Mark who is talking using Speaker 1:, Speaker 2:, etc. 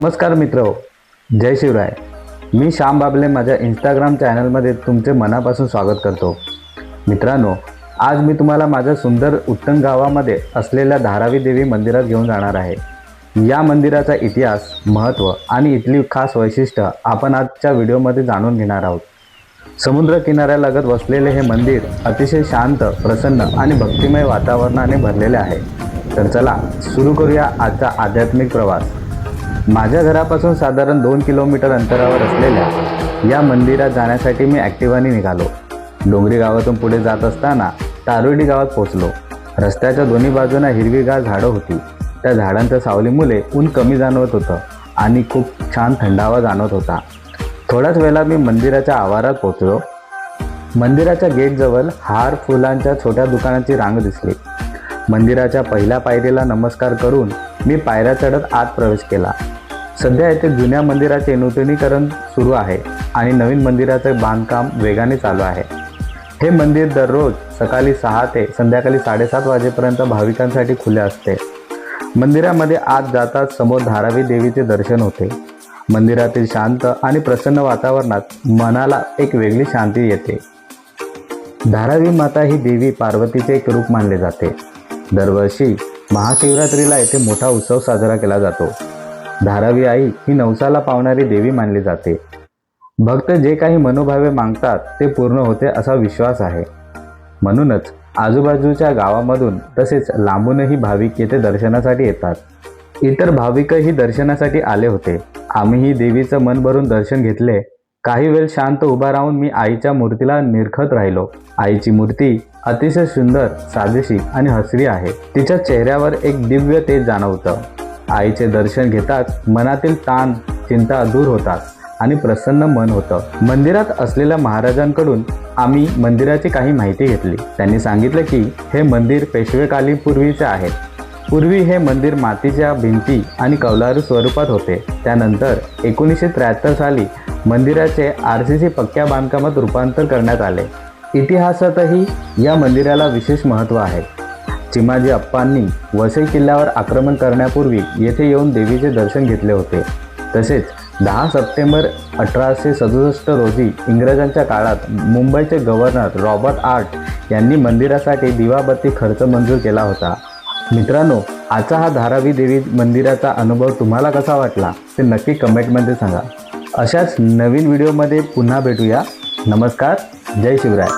Speaker 1: नमस्कार मित्र, जय शिवराय। मी श्याम बाबले माझ्या इंस्टाग्राम चॅनलमध्ये तुमचे मनापासून स्वागत करतो। मित्रांनो, आज मी तुम्हाला माझ्या सुंदर उत्तम गावामध्ये असलेल्या धारावी देवी मंदिरात घेऊन जाणार आहे। या मंदिराचा इतिहास, महत्त्व आणि इथली खास वैशिष्ट्य आपण आजच्या व्हिडिओमध्ये जाणून घेणार आहोत। समुद्र किनाऱ्यालगत वसलेले हे मंदिर अतिशय शांत, प्रसन्न आणि भक्तिमय वातावरणाने भरलेले आहे। तर चला सुरू करूया आजचा आध्यात्मिक प्रवास। माझ्या घरापासून साधारण 2 किलोमीटर अंतरावर असलेल्या या मंदिरात जाण्यासाठी मी ॲक्टिवाने निघालो। डोंगरी गावातून पुढे जात असताना तारोडी गावात पोहोचलो। रस्त्याच्या दोन्ही बाजूंना हिरवीगार झाडं होती। त्या झाडांच्या सावलीमुळे ऊन कमी जाणवत होतं आणि खूप छान थंडावा जाणवत होता। थोड्याच वेळात मी मंदिराच्या आवारात पोहोचलो। मंदिराच्या गेटजवळ हार फुलांच्या छोट्या दुकानाची रांग दिसली। मंदिराच्या पहिल्या पायरीला नमस्कार करून मी पायऱ्या चढत आत प्रवेश केला। सध्या येथे जुन्या मंदिराचे नूतनीकरण सुरू आहे आणि नवीन मंदिराचे बांधकाम वेगाने चालू आहे। हे मंदिर दररोज सकाळी 6 ते संध्याकाळी 7:30 वाजेपर्यंत भाविकांसाठी खुले असते। मंदिरामध्ये आत जाताच समोर धारावी देवीचे दर्शन होते। मंदिरातील शांत आणि प्रसन्न वातावरणात मनाला एक वेगळी शांती येते। धारावी माता ही देवी पार्वतीचे एक रूप मानले जाते। दरवर्षी महाशिवरात्रीला येथे मोठा उत्सव साजरा केला जातो। धारावी आई ही नवसाला पावणारी देवी मानली जाते। भक्त जे काही मनोभावे मागतात ते पूर्ण होते असा विश्वास आहे। म्हणूनच आजूबाजूच्या गावामधून तसेच लांबूनही भाविक येथे दर्शनासाठी येतात। इतर भाविकही दर्शनासाठी आले होते। आम्हीही देवीचं मन भरून दर्शन घेतले। काही वेळ शांत उभा राहून मी आईच्या मूर्तीला निरखत राहिलो। आईची मूर्ती अतिशय सुंदर, साजेशी आणि हसरी आहे। तिच्या चेहऱ्यावर एक दिव्य तेज जाणवतं। आईचे दर्शन घेताच मनातील ताण, चिंता दूर होतात आणि प्रसन्न मन होतं। मंदिरात असलेल्या महाराजांकडून आम्ही मंदिराची काही माहिती घेतली। त्यांनी सांगितलं की हे मंदिर पेशवेकालीन पूर्वीचे आहे। पूर्वी हे मंदिर मातीच्या भिंती आणि कौलारू स्वरूपात होते। त्यानंतर 1973 साली मंदिराचे RCC पक्क्या बांधकामात रूपांतर करण्यात आले। इतिहासातही या मंदिराला विशेष महत्त्व आहे। चिमाजी अप्पांनी वसई किल्ल्यावर आक्रमण करण्यापूर्वी येथे येऊन देवीचे दर्शन घेतले होते। तसेच 10 सप्टेंबर 1867 रोजी इंग्रजांच्या काळात मुंबईचे गव्हर्नर रॉबर्ट आर्ट यांनी मंदिरासाठी दिवाबत्ती खर्च मंजूर केला होता। मित्रांनो, आजचा हा धारावी देवी मंदिराचा अनुभव तुम्हाला कसा वाटला ते नक्की कमेंटमध्ये सांगा। अशाच नवीन व्हिडिओमध्ये पुन्हा भेटूया। नमस्कार, जय शिवराय।